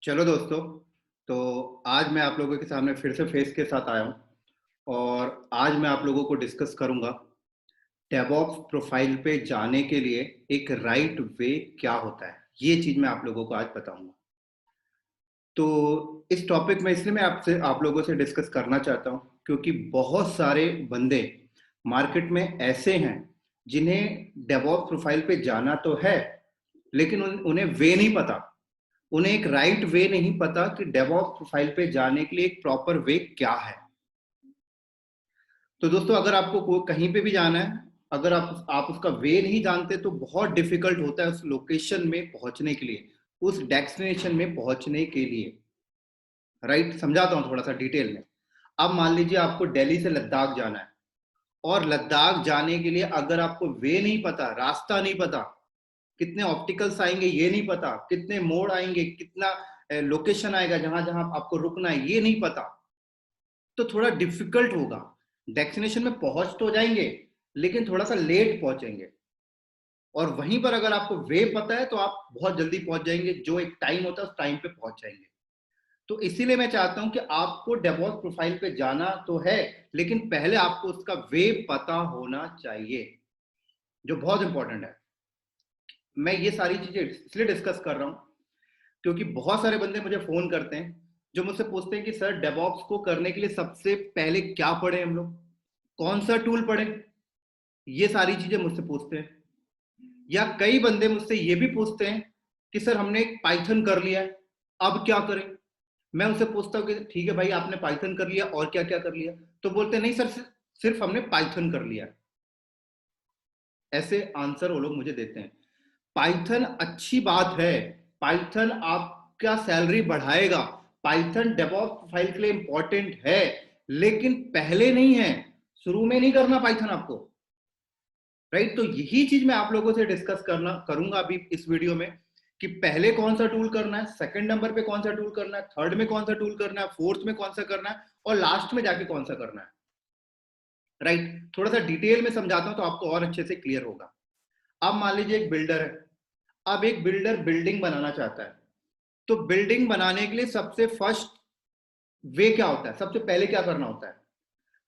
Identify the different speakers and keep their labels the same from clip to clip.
Speaker 1: चलो दोस्तों, तो आज मैं आप लोगों के सामने फिर से फेस के साथ आया हूँ और आज मैं आप लोगों को डिस्कस करूँगा डेवऑप्स प्रोफाइल पे जाने के लिए एक राइट वे क्या होता है। ये चीज़ मैं आप लोगों को आज बताऊँगा। तो इस टॉपिक में इसलिए मैं आप लोगों से डिस्कस करना चाहता हूँ क्योंकि बहुत सारे बंदे मार्केट में ऐसे हैं जिन्हें डेवऑप्स प्रोफाइल पे जाना तो है, लेकिन उन्हें वे नहीं पता। उन्हें एक राइट वे नहीं पता कि डेवऑप्स प्रोफाइल पे जाने के लिए एक प्रॉपर वे क्या है। तो दोस्तों, अगर आपको कहीं पे भी जाना है, अगर आप उसका वे नहीं जानते तो बहुत डिफिकल्ट होता है उस लोकेशन में पहुंचने के लिए, उस डेस्टिनेशन में पहुंचने के लिए। राइट, समझाता हूं थोड़ा सा डिटेल में। अब मान लीजिए आपको दिल्ली से लद्दाख जाना है और लद्दाख जाने के लिए अगर आपको वे नहीं पता, रास्ता नहीं पता, कितने ऑप्टिकल्स आएंगे ये नहीं पता, कितने मोड़ आएंगे, कितना लोकेशन आएगा जहां जहां आपको रुकना है ये नहीं पता, तो थोड़ा डिफिकल्ट होगा। डेस्टिनेशन में पहुंच तो जाएंगे लेकिन थोड़ा सा लेट पहुंचेंगे। और वहीं पर अगर आपको वे पता है तो आप बहुत जल्दी पहुंच जाएंगे, जो एक टाइम होता है उस टाइम पे पहुंच जाएंगे। तो इसीलिए मैं चाहता हूं कि आपको डेवऑप्स प्रोफाइल पे जाना तो है, लेकिन पहले आपको उसका वे पता होना चाहिए, जो बहुत इंपॉर्टेंट है। मैं ये सारी चीजें इसलिए डिस्कस कर रहा हूं क्योंकि बहुत सारे बंदे मुझे फोन करते हैं जो मुझसे पूछते हैं कि सर डेवऑप्स को करने के लिए सबसे पहले क्या पढ़े हम लोग, कौन सा टूल पढ़े, ये सारी चीजें मुझसे पूछते हैं। या कई बंदे मुझसे ये भी पूछते हैं कि सर हमने पाइथन कर लिया है, अब क्या करें। मैं उनसे पूछता हूँ कि ठीक है भाई, आपने पाइथन कर लिया और क्या क्या कर लिया, तो बोलते हैं नहीं सर, सिर्फ हमने पाइथन कर लिया। ऐसे आंसर वो लोग मुझे देते हैं। पाइथन अच्छी बात है, पाइथन आपका सैलरी बढ़ाएगा, पाइथन डेवऑप्स प्रोफाइल के लिए इंपॉर्टेंट है, लेकिन पहले नहीं है, शुरू में नहीं करना पाइथन आपको। राइट, तो यही चीज मैं आप लोगों से डिस्कस करूंगा अभी इस वीडियो में कि पहले कौन सा टूल करना है, सेकंड नंबर पे कौन सा टूल करना है, थर्ड में कौन सा टूल करना है, फोर्थ में कौन सा करना है और लास्ट में जाके कौन सा करना है। राइट, थोड़ा सा डिटेल में समझाता हूं तो आपको और अच्छे से क्लियर होगा। अब मान लीजिए एक बिल्डर है, अब एक बिल्डर बिल्डिंग बनाना चाहता है, तो बिल्डिंग बनाने के लिए सबसे फर्स्ट वे क्या होता है, सबसे पहले क्या करना होता है।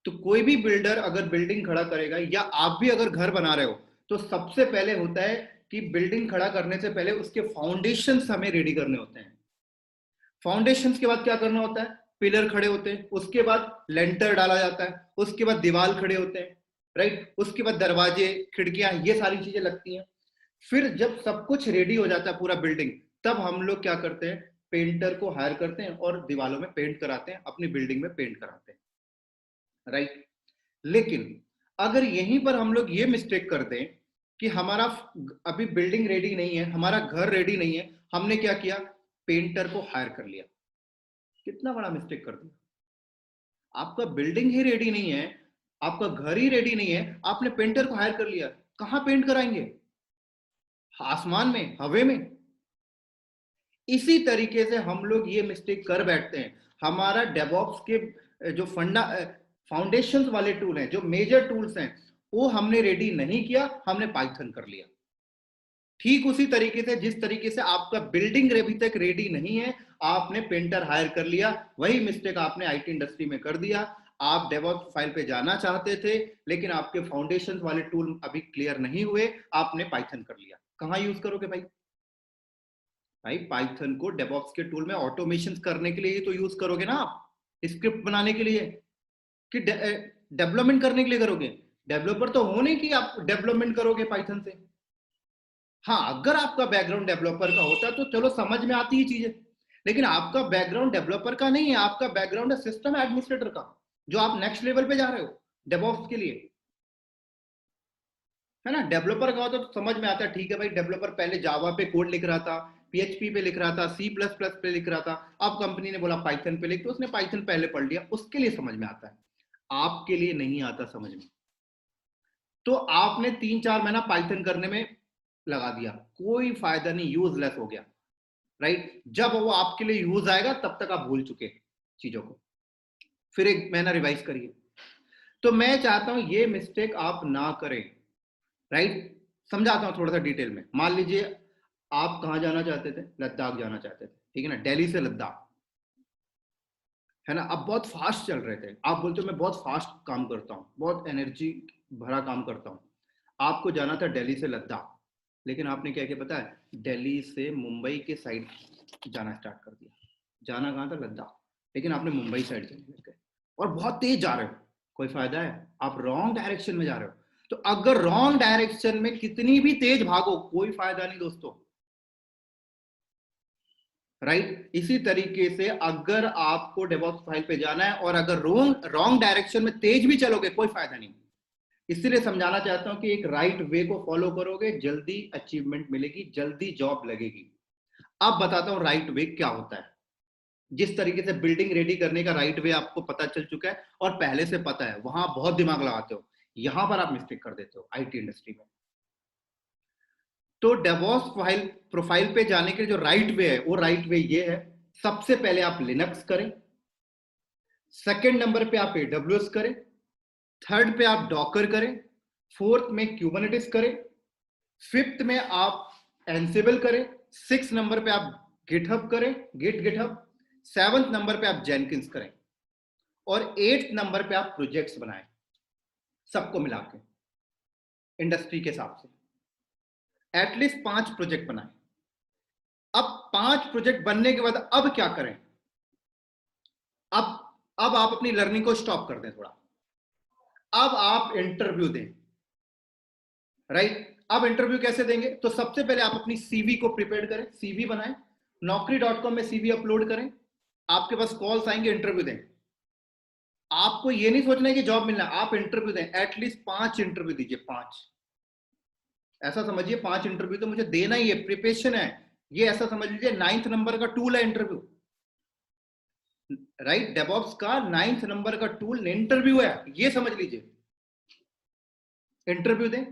Speaker 1: तो कोई भी बिल्डर अगर बिल्डिंग खड़ा करेगा या आप भी अगर घर बना रहे हो, तो सबसे पहले होता है कि बिल्डिंग खड़ा करने से पहले उसके फाउंडेशंस हमें रेडी करने होते हैं। फाउंडेशंस के बाद क्या करना होता है, पिलर खड़े होते हैं, उसके बाद लेंटर डाला जाता है, उसके बाद दीवार खड़े होते हैं। राइट, उसके बाद दरवाजे, खिड़कियां, ये सारी चीजें लगती हैं। फिर जब सब कुछ रेडी हो जाता है पूरा बिल्डिंग, तब हम लोग क्या करते हैं, पेंटर को हायर करते हैं और दीवारों में पेंट कराते हैं, अपनी बिल्डिंग में पेंट कराते हैं। राइट, लेकिन अगर यहीं पर हम लोग ये मिस्टेक कर दें कि हमारा अभी बिल्डिंग रेडी नहीं है, हमारा घर रेडी नहीं है, हमने क्या किया, पेंटर को हायर कर लिया, कितना बड़ा मिस्टेक कर दिया। आपका बिल्डिंग ही रेडी नहीं है, आपका घर ही रेडी नहीं है, आपने पेंटर को हायर कर लिया, कहां पेंट कराएंगे, आसमान में, हवे में। इसी तरीके से हम लोग ये मिस्टेक कर बैठते हैं। हमारा डेवऑप्स के जो फाउंडेशन वाले टूल हैं, जो मेजर टूल्स हैं, वो हमने रेडी नहीं किया, हमने पाइथन कर लिया। ठीक उसी तरीके से जिस तरीके से आपका बिल्डिंग अभी तक रेडी नहीं है, आपने पेंटर हायर कर लिया, वही मिस्टेक आपने आईटी इंडस्ट्री में कर दिया। आप डेवऑप्स फाइल पे जाना चाहते थे लेकिन आपके फाउंडेशन वाले टूल अभी क्लियर नहीं हुए, आपने पाइथन कर लिया। कहां यूज करोगे भाई, भाई पाइथन को डेवऑप्स के टूल में ऑटोमेशन करने के लिए ही तो यूज करोगे ना आप, स्क्रिप्ट बनाने के लिए, कि डेवलपमेंट करने के लिए करोगे। डेवलपर तो हो नहीं कि आप डेवलपमेंट करोगे पाइथन से। हाँ, अगर आपका बैकग्राउंड डेवलपर का होता तो चलो समझ में आती ही चीजें, लेकिन आपका बैकग्राउंड डेवलपर का नहीं है, आपका बैकग्राउंड है सिस्टम एडमिनिस्ट्रेटर का, जो आप नेक्स्ट लेवल पे जा रहे हो डेवऑप्स के लिए, है ना। डेवलपर का होता तो समझ में आता है, ठीक है भाई, डेवलपर पहले जावा पे कोड लिख रहा था, पीएचपी पे लिख रहा था, सी प्लस प्लस पे लिख रहा था, अब कंपनी ने बोला पाइथन पे लिख, तो उसने पाइथन पहले पढ़ लिया, उसके लिए समझ में आता है, आपके लिए नहीं आता समझ में। तो आपने 3-4 महीना पाइथन करने में लगा दिया, कोई फायदा नहीं, यूजलेस हो गया। राइट, जब वो आपके लिए यूज आएगा तब तक आप भूल चुके चीजों को, फिर 1 महीना रिवाइज करिए। तो मैं चाहता हूं ये मिस्टेक आप ना करें। राइट, समझाता हूं थोड़ा सा डिटेल में। मान लीजिए आप कहां जाना चाहते थे, लद्दाख जाना चाहते थे। ठीक है ना, दिल्ली से लद्दाख, है ना। अब बहुत फास्ट चल रहे थे, आप बोलते हो मैं बहुत फास्ट काम करता हूँ, बहुत एनर्जी भरा काम करता हूँ। आपको जाना था दिल्ली से लद्दाख, लेकिन आपने क्या किया पता है, दिल्ली से मुंबई के साइड जाना स्टार्ट कर दिया। जाना कहाँ था, लद्दाख, लेकिन आपने मुंबई साइड चले गए और बहुत तेज जा रहे हो, कोई फायदा है, आप रॉन्ग डायरेक्शन में जा रहे हो। तो अगर रॉन्ग डायरेक्शन में कितनी भी तेज भागो, कोई फायदा नहीं दोस्तों, राइट। इसी तरीके से अगर आपको डेवॉप्स फाइल पे जाना है और अगर रॉन्ग डायरेक्शन में तेज भी चलोगे, कोई फायदा नहीं। इसलिए समझाना चाहता हूं कि एक राइट वे को फॉलो करोगे, जल्दी अचीवमेंट मिलेगी, जल्दी जॉब लगेगी। अब बताता हूं राइट वे क्या होता है। जिस तरीके से बिल्डिंग रेडी करने का राइट वे आपको पता चल चुका है और पहले से पता है, वहां बहुत दिमाग लगाते हो, यहां पर आप मिस्टेक कर देते हो आईटी इंडस्ट्री में। तो डेवॉप्स फाइल प्रोफाइल पे जाने के जो राइट वे है, वो राइट वे ये है, सबसे पहले आप लिनक्स करें, सेकंड नंबर पे आप एडब्ल्यूएस करें, थर्ड पे आप डॉकर करें, फोर्थ में क्यूबरनेटिस करें, फिफ्थ में आप एंसिबल करें, सिक्स नंबर पे आप गिटहब करें, गिटहब, सेवंथ नंबर पे आप जेनकिंस करें, और एट्थ नंबर पे आप प्रोजेक्ट्स बनाएं, सबको मिला के इंडस्ट्री के हिसाब से एटलीस्ट 5 प्रोजेक्ट बनाएं। अब 5 प्रोजेक्ट बनने के बाद अब क्या करें, अब आप अपनी लर्निंग को स्टॉप कर दें थोड़ा, अब आप इंटरव्यू दें, राइट। अब इंटरव्यू कैसे देंगे, तो सबसे पहले आप अपनी सीवी को प्रिपेयर करें, सीवी बनाएं, naukri.com में सीवी अपलोड करें, आपके पास कॉल्स आएंगे, इंटरव्यू दें। आपको ये नहीं सोचना है कि जॉब मिलना, आप इंटरव्यू दें, एटलीस्ट 5 इंटरव्यू दीजिए, 5, ऐसा समझिए 5 इंटरव्यू तो मुझे देना ही है, प्रिपरेशन है ये, ऐसा समझ लीजिए 9th नंबर का टूल है इंटरव्यू, राइट। डेवऑप्स का 9th नंबर का टूल इंटरव्यू है, ये समझ लीजिए। इंटरव्यू दें,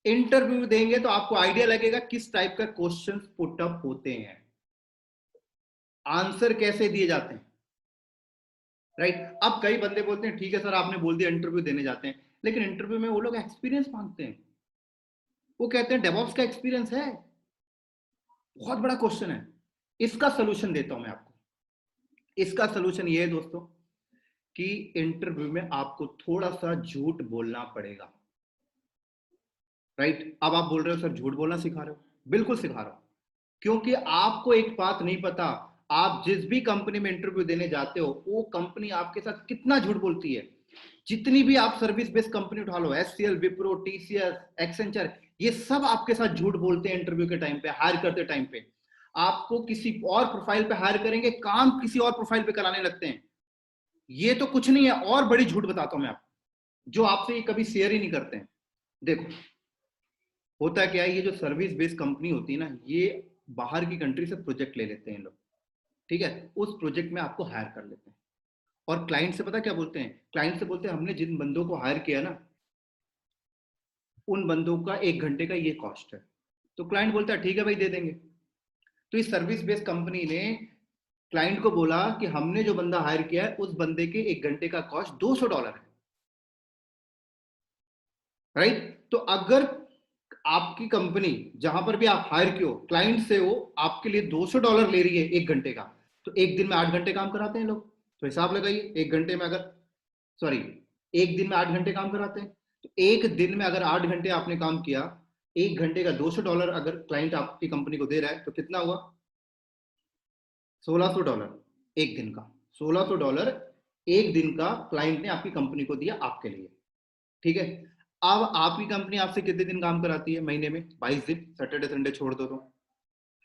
Speaker 1: इंटरव्यू देंगे तो आपको आइडिया लगेगा किस टाइप का क्वेश्चन पुट अप होते हैं, आंसर कैसे दिए जाते हैं, राइट। अब कई बंदे बोलते हैं ठीक है सर आपने बोल दिया इंटरव्यू देने जाते हैं, लेकिन इंटरव्यू में वो लोग एक्सपीरियंस मांगते हैं, वो कहते हैं डेवऑप्स का एक्सपीरियंस है, बहुत बड़ा क्वेश्चन है। इसका सोल्यूशन देता हूं मैं आपको, इसका सोल्यूशन ये है दोस्तों कि इंटरव्यू में आपको थोड़ा सा झूठ बोलना पड़ेगा, राइट। अब आप बोल रहे हो सर झूठ बोलना सिखा रहे हो, बिल्कुल सिखा रहा हूं, क्योंकि आपको एक बात नहीं पता, आप जिस भी कंपनी में इंटरव्यू देने जाते हो, वो कंपनी आपके साथ कितना झूठ बोलती है। जितनी भी आप सर्विस बेस्ड कंपनी उठा लो, एचसीएल, विप्रो, टीसीएस, एक्सेंचर, ये सब आपके साथ झूठ बोलते हैं इंटरव्यू के टाइम पे, हायर करते टाइम पे। आपको किसी और प्रोफाइल पे हायर करेंगे, काम किसी और प्रोफाइल पे कराने लगते हैं। ये तो कुछ नहीं है, और बड़ी झूठ बताता हूं मैं आपको, जो आपसे ये कभी शेयर ही नहीं करते हैं। देखो होता क्या है, ये जो सर्विस बेस्ड कंपनी होती है ना, ये बाहर की कंट्री से प्रोजेक्ट ले लेते हैं लोग, ठीक है, उस प्रोजेक्ट में आपको हायर कर लेते हैं, और क्लाइंट से पता क्या बोलते हैं, क्लाइंट से बोलते हैं हमने जिन बंदों को हायर किया ना, उन बंदों का 1 घंटे का ये कॉस्ट है। तो क्लाइंट बोलता है ठीक है भाई दे देंगे। तो इस सर्विस बेस्ड कंपनी ने क्लाइंट को बोला कि हमने जो बंदा हायर किया है, उस बंदे के 1 घंटे का कॉस्ट $200 है, राइट। तो अगर आपकी कंपनी जहां पर भी आप हायर किए हो, क्लाइंट से वो आपके लिए $200 ले रही है 1 घंटे का, तो एक दिन में 8 घंटे काम कराते हैं लोग, तो हिसाब लगाइए, 1 घंटे में अगर, सॉरी, एक दिन में 8 घंटे काम कराते हैं, तो एक दिन में अगर 8 घंटे आपने काम किया, 1 घंटे का $200 अगर क्लाइंट आपकी कंपनी को दे रहा है, तो कितना हुआ, $1600 एक दिन का, $1600 एक दिन का क्लाइंट ने आपकी कंपनी को दिया आपके लिए, ठीक है। अब आपकी कंपनी आपसे कितने दिन काम कराती है महीने में, 22 दिन, सैटरडे संडे छोड़ दो तो,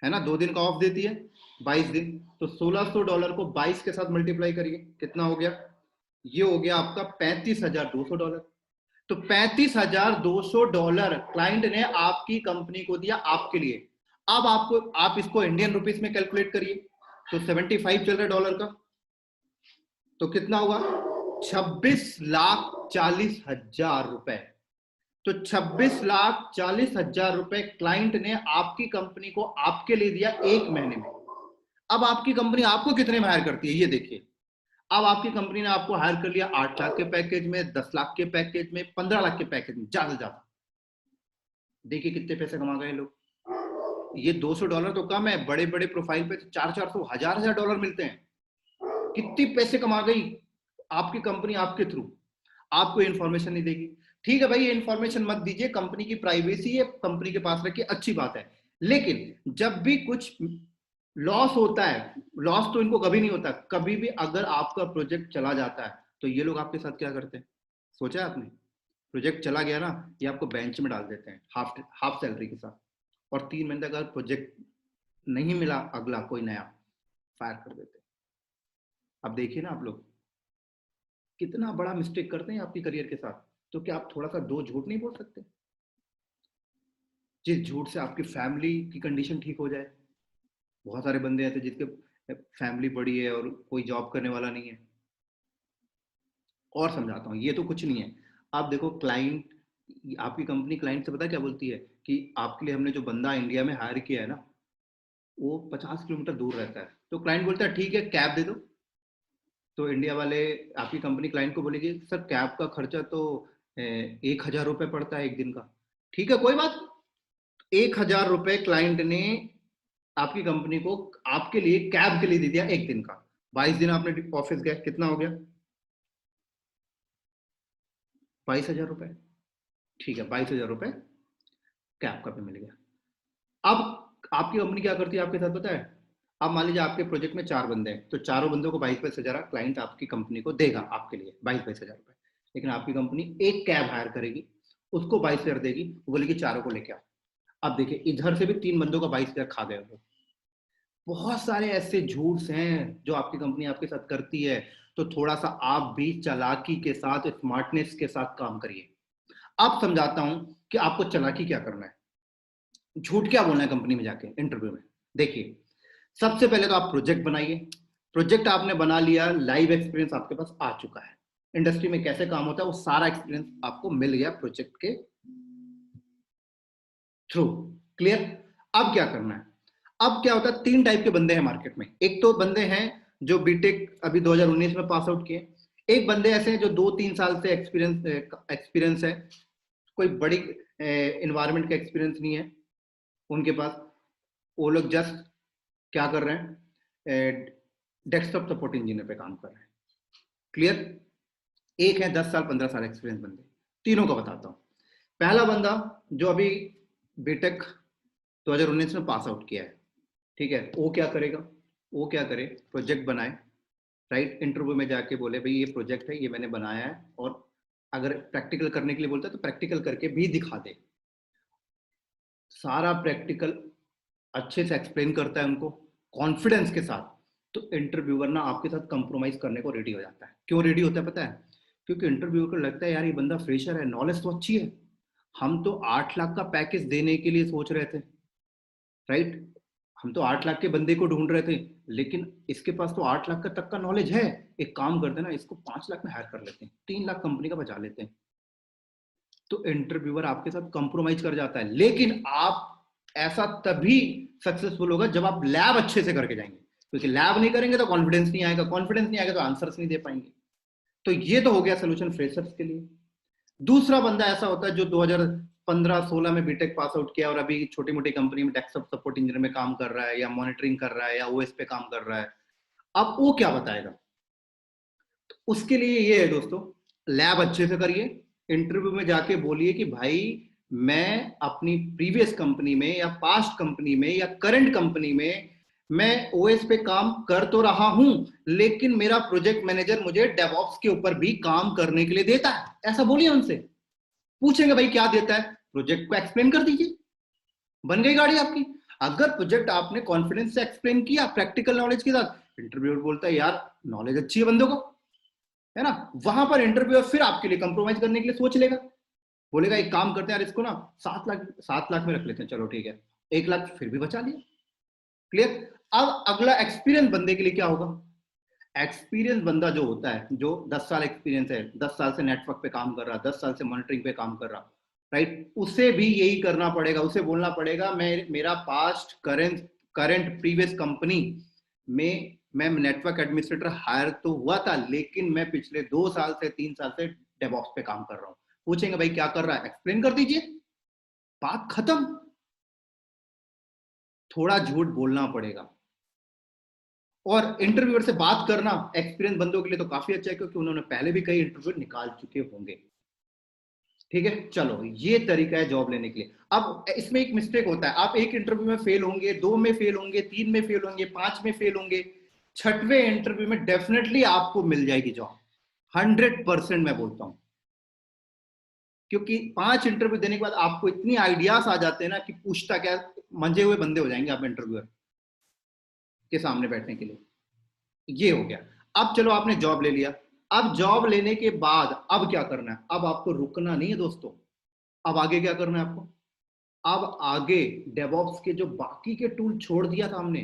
Speaker 1: है ना, 2 दिन का ऑफ देती है, 22 दिन। तो $1600 को 22 के साथ मल्टीप्लाई करिए, कितना हो गया, ये हो गया आपका $35,200। तो $35,200 क्लाइंट ने आपकी कंपनी को दिया आपके लिए। अब आपको, आप इसको इंडियन रुपीस में कैलकुलेट करिए, तो 75 चल रहा है डॉलर का, तो कितना हुआ, 26,40,000 रुपए। तो 26,40,000 रुपए क्लाइंट ने आपकी कंपनी को आपके लिए दिया एक महीने में। अब आपकी कंपनी आपको कितने में हायर करती है ये देखिए। अब आपकी कंपनी ने आपको हायर कर लिया 8 लाख के पैकेज में, 10 लाख के पैकेज में, 15 लाख के पैकेज में, ज्यादा से ज्यादा। देखिए कितने पैसे कमा गए लोग, ये $200 तो कम है, बड़े बड़े प्रोफाइल पे तो 400-400 हजार डॉलर मिलते हैं। कितनी पैसे कमा गई आपकी कंपनी आपके थ्रू, आपको इन्फॉर्मेशन नहीं देगी। ठीक है भाई, ये इन्फॉर्मेशन मत दीजिए, कंपनी की प्राइवेसी है, कंपनी के पास रखिए, अच्छी बात है। लेकिन जब भी कुछ लॉस होता है, लॉस तो इनको कभी नहीं होता, कभी भी अगर आपका प्रोजेक्ट चला जाता है तो ये लोग आपके साथ क्या करते हैं, सोचा है आपने? प्रोजेक्ट चला गया ना, ये आपको बेंच में डाल देते हैं हाफ हाफ सैलरी के साथ, और 3 महीने तक अगर प्रोजेक्ट नहीं मिला अगला कोई नया, फायर कर देते हैं। अब देखिए ना आप लोग कितना बड़ा मिस्टेक करते हैं आपकी करियर के साथ। तो क्या आप थोड़ा सा दो झूठ नहीं बोल सकते, जिस झूठ से आपकी फैमिली की कंडीशन ठीक हो जाए? बहुत सारे बंदे ऐसे जिसके फैमिली बड़ी है और कोई जॉब करने वाला नहीं है। और समझाता हूँ, ये तो कुछ नहीं है। आप देखो क्लाइंट, आपकी कंपनी क्लाइंट से पता क्या बोलती है कि आपके लिए हमने जो बंदा इंडिया में हायर किया है ना, वो 50 किलोमीटर दूर रहता है। तो क्लाइंट बोलता है ठीक है कैब दे दो। तो इंडिया वाले, आपकी कंपनी क्लाइंट को बोलेगी सर कैब का खर्चा तो 1,000 रुपये पड़ता है एक दिन का। ठीक है कोई बात, 1,000 रुपये क्लाइंट ने आपकी कंपनी को आपके लिए कैब के लिए दे दिया एक दिन का। 22 दिन आपने ऑफिस गए, कितना हो गया? 22,000 रुपये। ठीक है, 22,000 रुपये कैब का भी मिल गया। अब आपकी कंपनी क्या करती है आपके साथ पता है? अब मान लीजिए आपके प्रोजेक्ट में 4 बंदे हैं, तो चारों बंदों को 22,000 क्लाइंट आपकी कंपनी को देगा आपके लिए, 22,000 रुपये। लेकिन आपकी कंपनी एक कैब हायर करेगी, उसको 22,000 देगी, वो बोलेगी चारों को लेके आओ। अब देखिए इधर से भी 3 बंदों का 22,000 खा गए वो। बहुत सारे ऐसे झूठ हैं जो आपकी कंपनी आपके साथ करती है। तो थोड़ा सा आप भी चालाकी के साथ, स्मार्टनेस के साथ काम करिए। अब समझाता हूं कि आपको चालाकी क्या करना है, झूठ क्या बोलना है कंपनी में जाके इंटरव्यू में। देखिए, सबसे पहले तो आप प्रोजेक्ट बनाइए। प्रोजेक्ट आपने बना लिया, लाइव एक्सपीरियंस आपके पास आ चुका है, इंडस्ट्री में कैसे काम होता है वो सारा एक्सपीरियंस आपको मिल गया प्रोजेक्ट के थ्रू। क्लियर? अब क्या करना है? अब क्या होता है, 3 टाइप के बंदे हैं मार्केट में। एक तो बंदे हैं जो बीटेक अभी 2019 में पास आउट किए। एक बंदे ऐसे हैं जो 2-3 साल से एक्सपीरियंस एक्सपीरियंस है, कोई बड़ी इन्वायरमेंट का एक्सपीरियंस नहीं है उनके पास। वो लोग जस्ट क्या कर रहे हैं, डेस्कटॉप सपोर्ट इंजीनियर पे काम कर रहे हैं। क्लियर? एक है 10 साल 15 साल एक्सपीरियंस बंदे। तीनों का बताता हूं। पहला बंदा जो अभी बीटेक 2019 में पास आउट किया है, ठीक है, वो क्या करेगा? वो क्या करे, प्रोजेक्ट बनाए, राइट, इंटरव्यू में जाके बोले भाई ये प्रोजेक्ट है, ये मैंने बनाया है, और अगर प्रैक्टिकल करने के लिए बोलता है तो प्रैक्टिकल करके भी दिखा दे। सारा प्रैक्टिकल अच्छे से एक्सप्लेन करता है उनको कॉन्फिडेंस के साथ। तो इंटरव्यूअर ना आपके साथ कंप्रोमाइज करने को रेडी हो जाता है। क्यों रेडी होता है पता है? क्योंकि इंटरव्यूअर को लगता है यार ये बंदा फ्रेशर है, नॉलेज तो अच्छी है, हम तो 8 लाख का पैकेज देने के लिए सोच रहे थे, राइट, हम तो 8 लाख के बंदे को ढूंढ रहे थे, लेकिन इसके पास तो 8 लाख का तक का नॉलेज है। एक काम करते हैं ना, इसको 5 लाख में हायर कर लेते हैं, 3 लाख कंपनी का बचा लेते हैं। तो इंटरव्यूअर आपके साथ कंप्रोमाइज कर जाता है। लेकिन आप ऐसा तभी सक्सेसफुल होगा जब आप लैब अच्छे से करके जाएंगे, क्योंकि लैब नहीं करेंगे तो कॉन्फिडेंस नहीं आएगा, कॉन्फिडेंस नहीं आएगा तो आंसर्स नहीं दे पाएंगे। तो ये तो हो गया सोल्यूशन फ्रेशर्स के लिए। दूसरा बंदा ऐसा होता है जो 2015-16 में बीटेक पास आउट किया और अभी छोटी मोटी कंपनी में डेस्कटॉप सपोर्ट इंजीनियर में काम कर रहा है, या मॉनिटरिंग कर रहा है, या ओएस पे काम कर रहा है। अब वो क्या बताएगा? उसके लिए ये है दोस्तों, लैब अच्छे से करिए, इंटरव्यू में जाके बोलिए कि भाई मैं अपनी प्रीवियस कंपनी में या पास्ट कंपनी में या करंट कंपनी में मैं ओएस पे काम कर तो रहा हूं, लेकिन मेरा प्रोजेक्ट मैनेजर मुझे डेवऑप्स के ऊपर भी काम करने के लिए देता है। ऐसा बोलिए उनसे। पूछेंगे भाई क्या देता है, प्रोजेक्ट को एक्सप्लेन कर दीजिए, बन गई गाड़ी आपकी। अगर प्रोजेक्ट आपने कॉन्फिडेंस से एक्सप्लेन किया प्रैक्टिकल नॉलेज के साथ, इंटरव्यूअर बोलता है यार नॉलेज अच्छी है बंदों को, है ना, वहां पर इंटरव्यूअर फिर आपके लिए कंप्रोमाइज करने के लिए सोच लेगा, बोलेगा एक काम करते हैं यार इसको ना 7 लाख में रख लेते हैं, चलो ठीक है, 1 लाख फिर भी बचा लिया। क्लियर? अब अगला एक्सपीरियंस बंदे के लिए क्या होगा? एक्सपीरियंस बंदा जो होता है, जो 10 साल एक्सपीरियंस है, 10 साल से नेटवर्क पे काम कर रहा, 10 साल से मॉनिटरिंग पे काम कर रहा, राइट, उसे भी यही करना पड़ेगा। उसे बोलना पड़ेगा मैं मेरा past current current previous company में मैं नेटवर्क एडमिनिस्ट्रेटर हायर तो हुआ था, लेकिन मैं पिछले 2 साल से 3 साल से डेवऑप्स पे काम कर रहा हूं। पूछेंगे भाई क्या कर रहा है, एक्सप्लेन कर दीजिए, बात खत्म। थोड़ा झूठ बोलना पड़ेगा। और इंटरव्यूअर से बात करना एक्सपीरियंस बंदों के लिए तो काफी अच्छा है, क्योंकि उन्होंने पहले भी कई इंटरव्यू निकाल चुके होंगे। ठीक है, चलो ये तरीका है जॉब लेने के लिए। अब इसमें एक मिस्टेक होता है, आप एक इंटरव्यू में फेल होंगे, 2 में फेल होंगे, 3 में फेल होंगे, 5 में फेल होंगे, 6वें इंटरव्यू में डेफिनेटली आपको मिल जाएगी जॉब, 100% मैं बोलता हूं। क्योंकि 5 इंटरव्यू देने के बाद आपको इतनी आइडियाज आ जाते हैं ना कि पूछता क्या, मंजे हुए बंदे हो जाएंगे आप इंटरव्यूअर के सामने बैठने के लिए। ये हो गया। अब चलो आपने जॉब ले लिया, अब जॉब लेने के बाद अब क्या करना है? अब आपको रुकना नहीं है दोस्तों। अब आगे क्या करना है आपको? अब आगे डेवऑप्स के जो बाकी के टूल छोड़ दिया था हमने,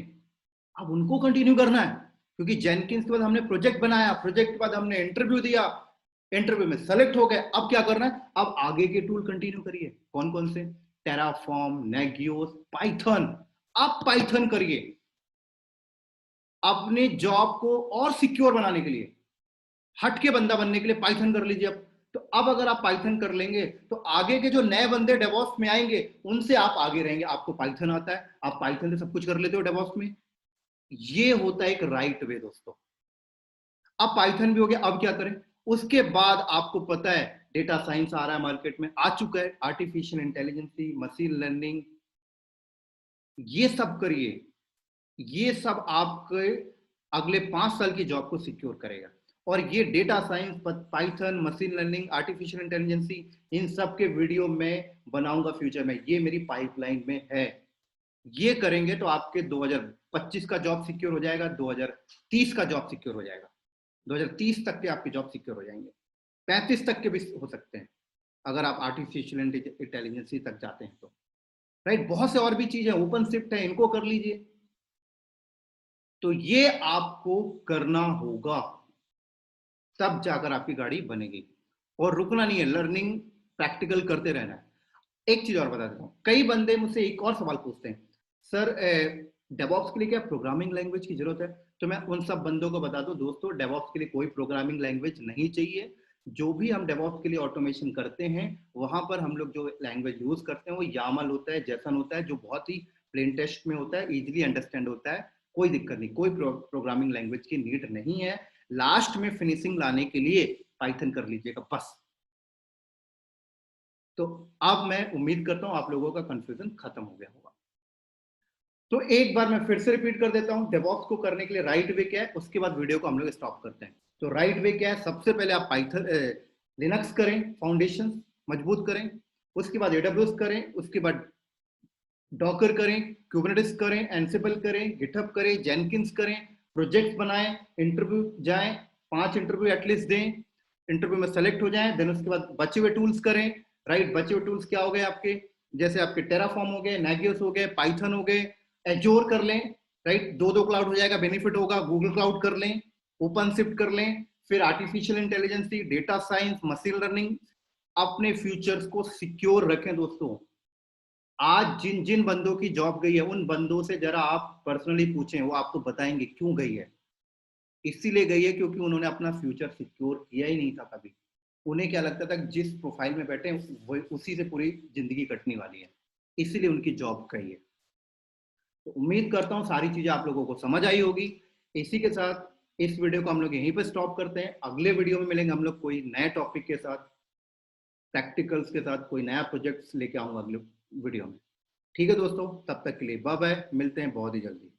Speaker 1: अब उनको कंटिन्यू करना है। क्योंकि जेनकिंस के बाद हमने प्रोजेक्ट बनाया, प्रोजेक्ट के बाद हमने इंटरव्यू दिया, इंटरव्यू में सेलेक्ट हो गए। अब क्या करना है? अब आगे के टूल कंटिन्यू करिए। कौन कौन से? Terraform, Nagios, Python. अब पाइथन करिए अपने जॉब को और सिक्योर बनाने के लिए, हट के बंदा बनने के लिए पाइथन कर लीजिए अब। तो अब अगर आप पाइथन कर लेंगे तो आगे के जो नए बंदे डेवऑप्स में आएंगे उनसे आप आगे रहेंगे। आपको पाइथन आता है, आप पाइथन से सब कुछ कर लेते हो डेवऑप्स में। ये होता है एक राइट वे दोस्तों। अब पाइथन भी हो गया, अब क्या करें? उसके बाद आपको पता है डेटा साइंस आ रहा है, मार्केट में आ चुका है, आर्टिफिशियल इंटेलिजेंस, मशीन लर्निंग, ये सब करिए। ये सब आपके अगले 5 साल की जॉब को सिक्योर करेगा। और ये data science, Python, machine learning, artificial intelligence, इन सब के वीडियो में बनाऊंगा फ्यूचर में, ये मेरी पाइपलाइन में है। ये करेंगे तो आपके 2025 का जॉब सिक्योर हो जाएगा, 2030 का जॉब सिक्योर हो जाएगा, 2030 तक के आपके जॉब सिक्योर हो जाएंगे, 35 तक के भी हो सकते हैं अगर आप आर्टिफिशियल इंटेलिजेंसी तक जाते हैं तो। राइट, बहुत से और भी चीजें ओपन शिफ्ट है, इनको कर लीजिए। तो ये आपको करना होगा, तब जाकर आपकी गाड़ी बनेगी। और रुकना नहीं है, लर्निंग प्रैक्टिकल करते रहना है। एक चीज और बता देता हूं, कई बंदे मुझसे एक और सवाल पूछते हैं, सर डेवऑप्स के लिए क्या प्रोग्रामिंग लैंग्वेज की जरूरत है? तो मैं उन सब बंदों को बता दूं, दोस्तों डेवऑप्स के लिए कोई प्रोग्रामिंग लैंग्वेज नहीं चाहिए। जो भी हम डेवऑप्स के लिए ऑटोमेशन करते हैं वहां पर हम लोग जो लैंग्वेज यूज करते हैं वो यामल होता है, जैसन होता है, जो बहुत ही प्लेन टेक्स्ट में होता है, इजिली अंडरस्टैंड होता है। कोई दिक्कत नहीं, कोई प्रोग्रामिंग लैंग्वेज की नीड नहीं है। लास्ट में फिनिशिंग लाने के लिए पाइथन कर लीजिएगा बस। तो अब मैं उम्मीद करता हूं आप लोगों का कंफ्यूजन खत्म हो गया होगा। तो एक बार मैं फिर से रिपीट कर देता हूं, डेवऑप्स को करने के लिए राइट वे क्या है, उसके बाद वीडियो को हम लोग स्टॉप करते हैं। तो राइट वे क्या है? सबसे पहले आप पाइथन लिनक्स करें, फाउंडेशन मजबूत करें। उसके बाद एडब्ल्यूएस करें, उसके बाद डॉकर करें, कुबरनेटिस करें, एंसिबल करें, गिटहब करें, जेनकिंस करें, प्रोजेक्ट बनाएं, इंटरव्यू जाएं, 5 इंटरव्यू एटलीस्ट दें, इंटरव्यू में सेलेक्ट हो जाएं। देन उसके बाद बचे हुए टूल्स करें। राइट, बचे हुए टूल्स क्या हो गए आपके? जैसे आपके टेराफॉर्म हो गए, नेगियोस हो गए, पाइथन हो गए, एजोर कर लें। राइट, 2 क्लाउड हो जाएगा, बेनिफिट होगा। गूगल क्लाउड कर लें, ओपन शिफ्ट कर लें, फिर artificial intelligence, data science, machine learning. अपने फ्यूचर्स को सिक्योर रखें दोस्तों। आज जिन जिन बंदों की जॉब गई है उन बंदों से जरा आप पर्सनली पूछें, वो आपको बताएंगे क्यों गई है। इसीलिए गई है क्योंकि उन्होंने अपना फ्यूचर सिक्योर किया ही नहीं था कभी। उन्हें क्या लगता था जिस प्रोफाइल में बैठे वो उसी से पूरी जिंदगी कटने वाली है, इसीलिए उनकी जॉब गई है। तो उम्मीद करता हूँ सारी चीजें आप लोगों को समझ आई होगी। इसी के साथ इस वीडियो को हम लोग यहीं पर स्टॉप करते हैं। अगले वीडियो में मिलेंगे हम लोग कोई नए टॉपिक के साथ, प्रैक्टिकल्स के साथ, कोई नया प्रोजेक्ट लेके आऊंगा अगले वीडियो में। ठीक है दोस्तों, तब तक के लिए बाय बाय, मिलते हैं बहुत ही जल्दी।